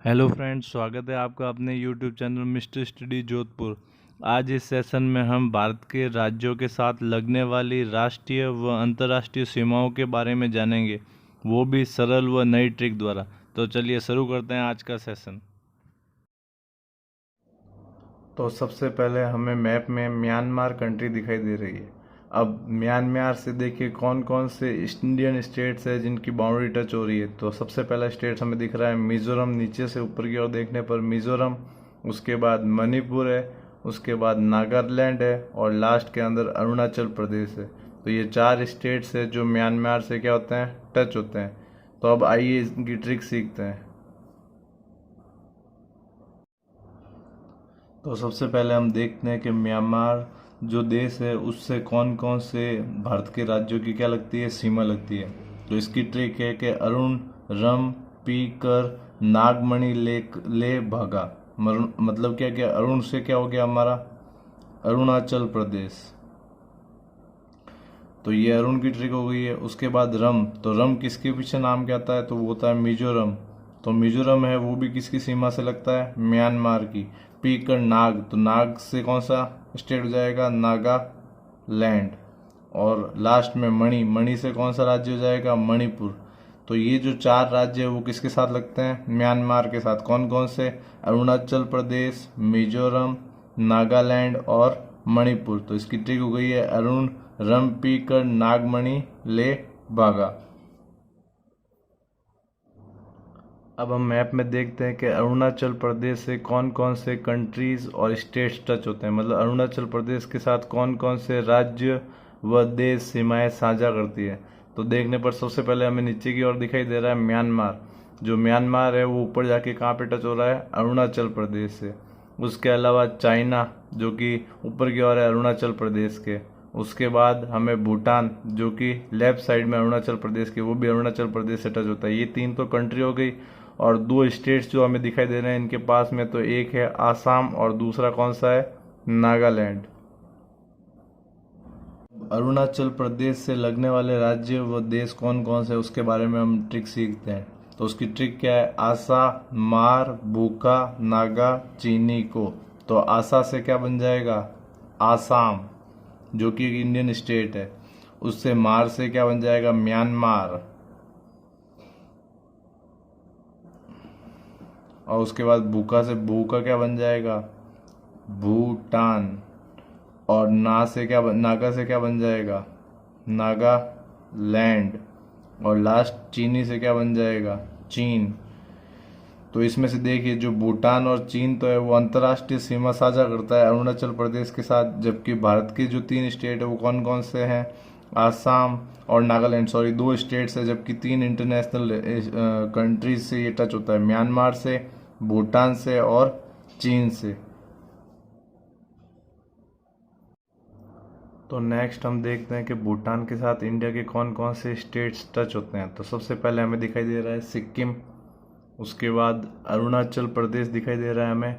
Hello friends, स्वागत है आपका अपने YouTube channel mister study Jodhpur. आज इस सेशन में हम भारत के राज्यों के साथ लगने वाली राष्ट्रीय व अंतर्राष्ट्रीय सीमाओं के बारे में जानेंगे, वो भी सरल व नई ट्रिक द्वारा। तो चलिए शुरू करते हैं आज का सेशन। तो सबसे पहले हमें मैप में म्यांमार कंट्री दिखाई दे रही है। अब म्यांमार से देखिए कौन कौन से इंडियन स्टेट्स है जिनकी बाउंड्री टच हो रही है। तो सबसे पहला स्टेट हमें दिख रहा है मिजोरम, नीचे से ऊपर की ओर देखने पर मिजोरम, उसके बाद मणिपुर है, उसके बाद नागालैंड है और लास्ट के अंदर अरुणाचल प्रदेश है। तो ये 4 स्टेट्स है जो म्यांमार से क्या होते हैं, टच होते हैं। तो अब आइए इनकी ट्रिक सीखते हैं। तो सबसे पहले हम देखते हैं कि म्यांमार जो देश है उससे कौन कौन से भारत के राज्यों की क्या लगती है, सीमा लगती है। तो इसकी ट्रिक है कि अरुण, रम, पी कर, नागमणि ले भागा। मतलब क्या क्या, अरुण से क्या हो गया हमारा, अरुणाचल प्रदेश। तो ये अरुण की ट्रिक हो गई है। उसके बाद रम, तो रम किसके पीछे नाम क्या आता है, तो वो होता है मिजोरम। तो मिजोरम है वो भी किसकी सीमा से लगता है, म्यांमार की। पी कर नाग, तो नाग से कौन सा स्टेट हो जाएगा, नागालैंड। और लास्ट में मणि, मणि से कौन सा राज्य हो जाएगा, मणिपुर। तो ये जो 4 राज्य है वो किसके साथ लगते हैं, म्यांमार के साथ। कौन कौन से, अरुणाचल प्रदेश, मिजोरम, नागालैंड और मणिपुर। तो इसकी ट्रिक हो गई है अरुण, रम, पी कर, नागमणि ले बागा। अब हम मैप में देखते हैं कि अरुणाचल प्रदेश से कौन कौन से कंट्रीज और स्टेट्स टच होते हैं। मतलब अरुणाचल प्रदेश के साथ कौन कौन से राज्य व देश सीमाएं साझा करती है। तो देखने पर सबसे पहले हमें नीचे की ओर दिखाई दे रहा है म्यांमार। जो म्यांमार है वो ऊपर जाके कहाँ पे टच हो रहा है, अरुणाचल प्रदेश से। उसके अलावा चाइना जो कि ऊपर की ओर है अरुणाचल प्रदेश के। उसके बाद हमें भूटान जो कि लेफ्ट साइड में अरुणाचल प्रदेश के, वो भी अरुणाचल प्रदेश से टच होता है। ये 3 तो कंट्री हो गई। और 2 स्टेट्स जो हमें दिखाई दे रहे हैं इनके पास में, तो एक है आसाम और दूसरा कौन सा है, नागालैंड। अरुणाचल प्रदेश से लगने वाले राज्य व देश कौन कौन से, उसके बारे में हम ट्रिक सीखते हैं। तो उसकी ट्रिक क्या है, आसा, मार, भूखा, नागा, चीनी को। तो आसा से क्या बन जाएगा, आसाम जो कि एक इंडियन स्टेट है। उससे मार से क्या बन जाएगा, म्यांमार। और उसके बाद भूखा से भू का क्या बन जाएगा, भूटान। और नागा से क्या बन जाएगा, नागालैंड। और लास्ट चीनी से क्या बन जाएगा, चीन। तो इसमें से देखिए जो भूटान और चीन तो है वो अंतर्राष्ट्रीय सीमा साझा करता है अरुणाचल प्रदेश के साथ। जबकि भारत के जो 3 स्टेट है वो कौन कौन से हैं, आसाम और नागालैंड, सॉरी 2 स्टेट्स है। जबकि 3 इंटरनेशनल कंट्रीज से ये टच होता है, म्यांमार से, भूटान से और चीन से। तो नेक्स्ट हम देखते हैं कि भूटान के साथ इंडिया के कौन कौन से स्टेट्स टच होते हैं। तो सबसे पहले हमें दिखाई दे रहा है सिक्किम। उसके बाद अरुणाचल प्रदेश दिखाई दे रहा है हमें।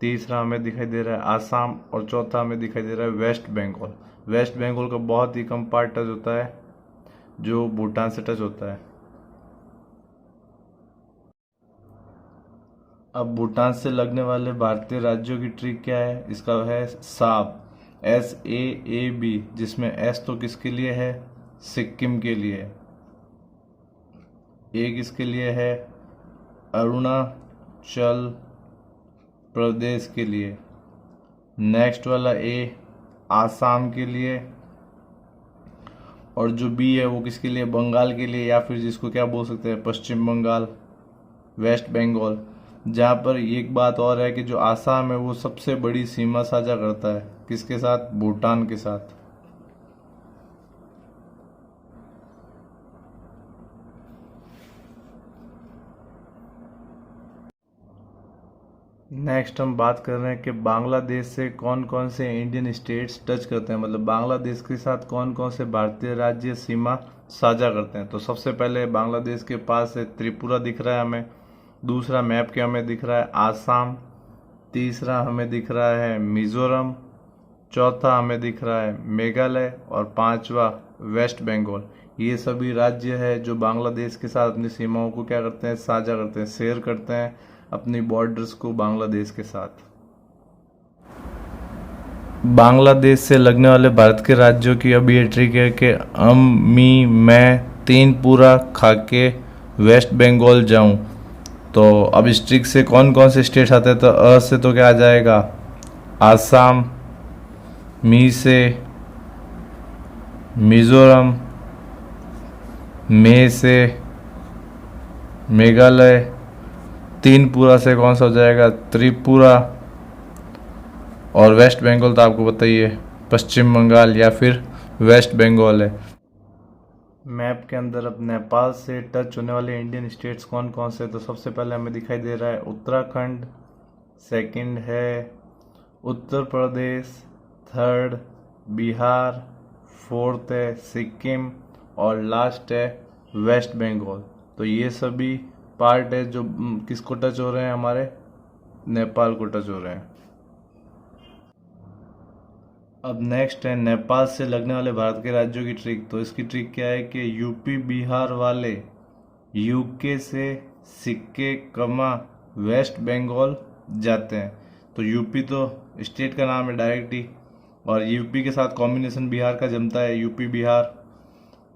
तीसरा हमें दिखाई दे रहा है आसाम। और चौथा हमें दिखाई दे रहा है वेस्ट बंगाल। वेस्ट बंगाल का बहुत ही कम पार्ट टच होता है जो भूटान से टच होता है। अब भूटान से लगने वाले भारतीय राज्यों की ट्रिक क्या है, इसका है साब, SAAB, जिसमें एस तो किसके लिए है, सिक्किम के लिए। ए किसके लिए है, अरुणाचल प्रदेश के लिए। नेक्स्ट वाला ए आसाम के लिए। और जो बी है वो किसके लिए, बंगाल के लिए, या फिर जिसको क्या बोल सकते हैं, पश्चिम बंगाल, वेस्ट बंगाल। जहाँ पर एक बात और है कि जो आसाम है वो सबसे बड़ी सीमा साझा करता है किसके साथ, भूटान के साथ। नेक्स्ट हम बात कर रहे हैं कि बांग्लादेश से कौन कौन से इंडियन स्टेट्स टच करते हैं। मतलब बांग्लादेश के साथ कौन कौन से भारतीय राज्य सीमा साझा करते हैं। तो सबसे पहले बांग्लादेश के पास है त्रिपुरा दिख रहा है हमें। दूसरा मैप के हमें दिख रहा है आसाम। तीसरा हमें दिख रहा है मिजोरम। चौथा हमें दिख रहा है मेघालय। और पांचवा वेस्ट बंगाल। ये सभी राज्य है जो बांग्लादेश के साथ अपनी सीमाओं को क्या करते हैं, साझा करते हैं, शेयर करते हैं। अपनी बॉर्डर्स को बांग्लादेश के साथ। बांग्लादेश से लगने वाले भारत के राज्यों की अब ये ट्रिक है कि मी मैं तीन पूरा खा के वेस्ट बंगाल जाऊं। तो अब इस ट्रिक से कौन कौन से स्टेट्स आते हैं, तो अ से तो क्या आ जाएगा आसाम, मी से मिजोरम, मे से मेघालय, तीन पूरा से कौन सा हो जाएगा त्रिपुरा, और वेस्ट बंगाल तो आपको पता ही है पश्चिम बंगाल या फिर वेस्ट बंगाल है। मैप के अंदर अब नेपाल से टच होने वाले इंडियन स्टेट्स कौन कौन से, तो सबसे पहले हमें दिखाई दे रहा है उत्तराखंड, सेकंड है उत्तर प्रदेश, थर्ड बिहार, फोर्थ है सिक्किम, और लास्ट है वेस्ट बंगाल। तो ये सभी पार्ट है जो किसको टच हो रहे हैं, हमारे नेपाल को टच हो रहे हैं। अब नेक्स्ट है नेपाल से लगने वाले भारत के राज्यों की ट्रिक। तो इसकी ट्रिक क्या है कि यूपी बिहार वाले यूके से सिक्के कमा वेस्ट बंगाल जाते हैं। तो यूपी तो स्टेट का नाम है डायरेक्ट ही, और यूपी के साथ कॉम्बिनेशन बिहार का जमता है, यूपी बिहार।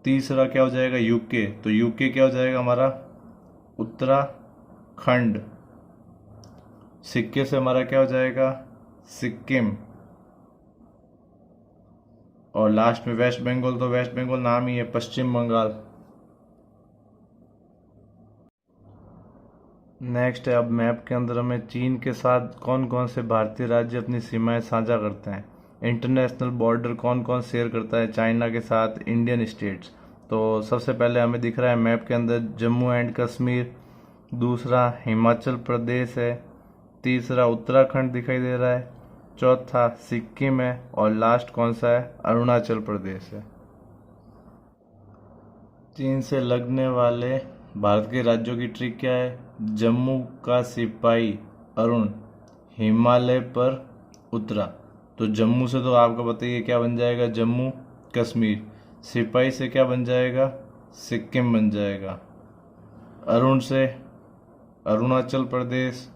तीसरा क्या हो जाएगा यूके, तो यूके क्या हो जाएगा हमारा उत्तराखंड, सिक्के से हमारा क्या हो जाएगा सिक्किम, और लास्ट में वेस्ट बंगाल, तो वेस्ट बंगाल नाम ही है पश्चिम बंगाल। नेक्स्ट है अब मैप के अंदर हमें चीन के साथ कौन कौन से भारतीय राज्य अपनी सीमाएं साझा करते हैं, इंटरनेशनल बॉर्डर कौन कौन शेयर करता है चाइना के साथ इंडियन स्टेट्स। तो सबसे पहले हमें दिख रहा है मैप के अंदर जम्मू एंड कश्मीर, दूसरा हिमाचल प्रदेश है, तीसरा उत्तराखंड दिखाई दे रहा है, चौथा सिक्किम है, और लास्ट कौन सा है अरुणाचल प्रदेश है। चीन से लगने वाले भारत के राज्यों की ट्रिक क्या है, जम्मू का सिपाही अरुण हिमालय पर उतरा। तो जम्मू से तो आपको बताइए क्या बन जाएगा जम्मू कश्मीर, सिपाही से क्या बन जाएगा सिक्किम बन जाएगा, अरुण से अरुणाचल प्रदेश,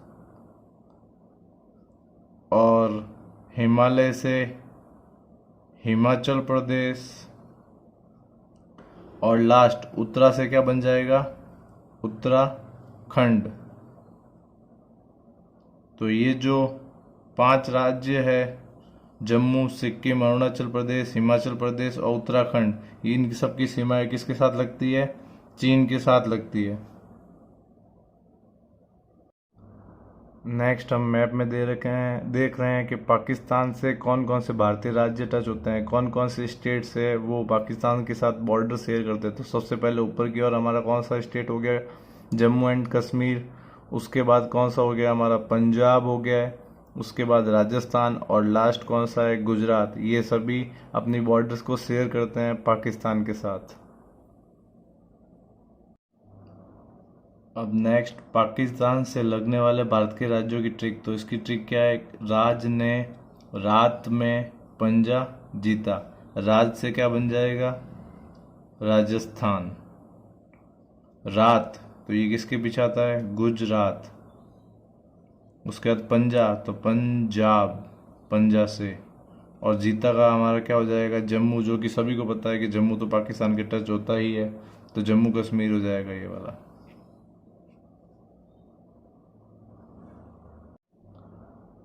और हिमालय से हिमाचल प्रदेश, और लास्ट उत्तरा से क्या बन जाएगा उत्तराखंड। तो ये जो 5 राज्य है जम्मू, सिक्किम, अरुणाचल प्रदेश, हिमाचल प्रदेश और उत्तराखंड, इन सबकी सीमाएं किसके साथ लगती है चीन के साथ लगती है। नेक्स्ट हम मैप में देख रहे हैं कि पाकिस्तान से कौन कौन से भारतीय राज्य टच होते हैं, कौन कौन से स्टेट से वो पाकिस्तान के साथ बॉर्डर शेयर करते हैं। तो सबसे पहले ऊपर की ओर हमारा कौन सा स्टेट हो गया जम्मू एंड कश्मीर, उसके बाद कौन सा हो गया हमारा पंजाब हो गया है, उसके बाद राजस्थान, और लास्ट कौन सा है गुजरात। ये सभी अपनी बॉर्डर्स को शेयर करते हैं पाकिस्तान के साथ। अब नेक्स्ट पाकिस्तान से लगने वाले भारत के राज्यों की ट्रिक। तो इसकी ट्रिक क्या है, राज ने रात में पंजा जीता, राज से क्या बन जाएगा राजस्थान, रात तो ये किसके पीछे आता है गुजरात, उसके बाद पंजा तो पंजाब पंजा से, और जीता का हमारा क्या हो जाएगा जम्मू, जो कि सभी को पता है कि जम्मू तो पाकिस्तान के टच होता ही है, तो जम्मू कश्मीर हो जाएगा ये वाला।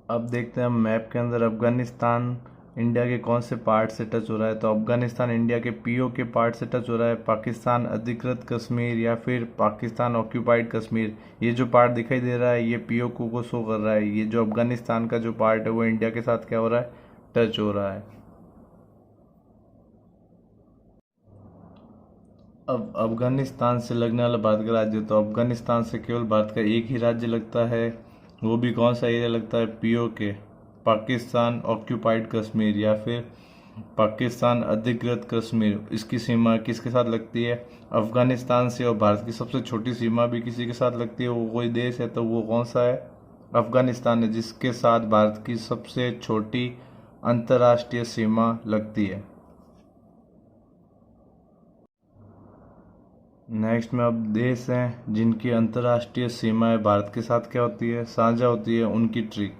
अब देखते हैं हम मैप के अंदर अफगानिस्तान इंडिया के कौन से पार्ट से टच हो रहा है। तो अफगानिस्तान इंडिया के पीओ के पार्ट से टच हो रहा है, पाकिस्तान अधिकृत कश्मीर या फिर पाकिस्तान ऑक्यूपाइड कश्मीर। ये जो पार्ट दिखाई दे रहा है ये पीओ को शो कर रहा है, ये जो अफगानिस्तान का जो पार्ट है वो इंडिया के साथ क्या हो रहा है टच हो रहा है। अब अफगानिस्तान से लगने वाला भारत का राज्य, तो अफगानिस्तान से केवल भारत का एक ही राज्य लगता है, वो भी कौन सा एरिया लगता है पीओ के, पाकिस्तान ऑक्यूपाइड कश्मीर या फिर पाकिस्तान अधिकृत कश्मीर। इसकी सीमा किसके साथ लगती है अफगानिस्तान से, और भारत की सबसे छोटी सीमा भी किसी के साथ लगती है, वो कोई देश है तो वो कौन सा है अफगानिस्तान है, जिसके साथ भारत की सबसे छोटी अंतर्राष्ट्रीय सीमा लगती है। नेक्स्ट में अब देश हैं जिनकी अंतर्राष्ट्रीय सीमाएं भारत के साथ क्या होती है, साझा होती है, उनकी ट्रिक।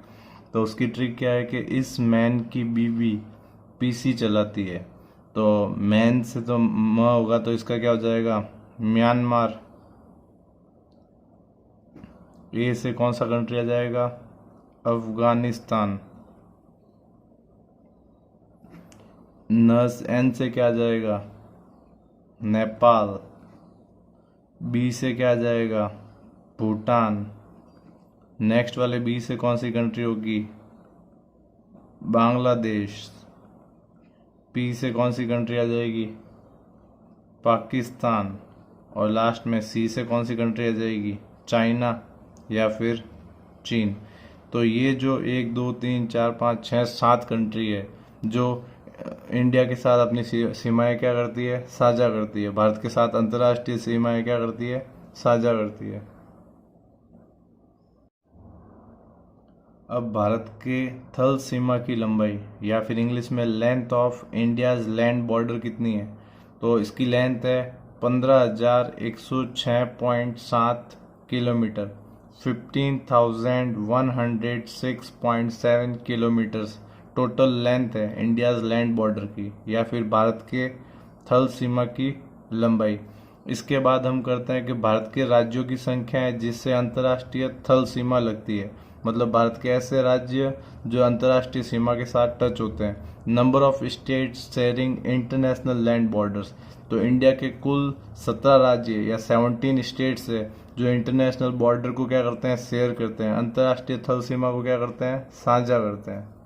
तो उसकी ट्रिक क्या है कि इस मैन की बीवी पीसी चलाती है। तो मैन से तो म होगा, तो इसका क्या हो जाएगा, म्यांमार। ए से कौन सा कंट्री आ जाएगा, अफगानिस्तान। एन से क्या आ जाएगा, नेपाल। बी से क्या आ जाएगा, भूटान। नेक्स्ट वाले बी से कौन सी कंट्री होगी, बांग्लादेश। पी से कौन सी कंट्री आ जाएगी, पाकिस्तान। और लास्ट में सी से कौन सी कंट्री आ जाएगी, चाइना या फिर चीन। तो ये जो 1 2 3 4 5 6 7 कंट्री है जो इंडिया के साथ अपनी सीमाएं क्या करती है, साझा करती है। भारत के साथ अंतर्राष्ट्रीय सीमाएं क्या करती है, साझा करती है। अब भारत के थल सीमा की लंबाई या फिर इंग्लिश में length of India's land border कितनी है। तो इसकी लेंथ है 15,106.7 किलोमीटर, 15,106.7 किलोमीटर्स टोटल लेंथ है इंडियाज लैंड बॉर्डर की या फिर भारत के थल सीमा की लंबाई। इसके बाद हम करते हैं कि भारत के राज्यों की संख्या है जिससे अंतर्राष्ट्रीय थल सीमा लगती है। मतलब भारत के ऐसे राज्य जो अंतर्राष्ट्रीय सीमा के साथ टच होते हैं। Number of states sharing international land borders. तो इंडिया के कुल 17 राज्य या 17 स्टेट्स है जो इंटरनेशनल बॉर्डर को क्या करते हैं, शेयर करते हैं, अंतर्राष्ट्रीय थल सीमा को क्या करते हैं, साझा करते हैं।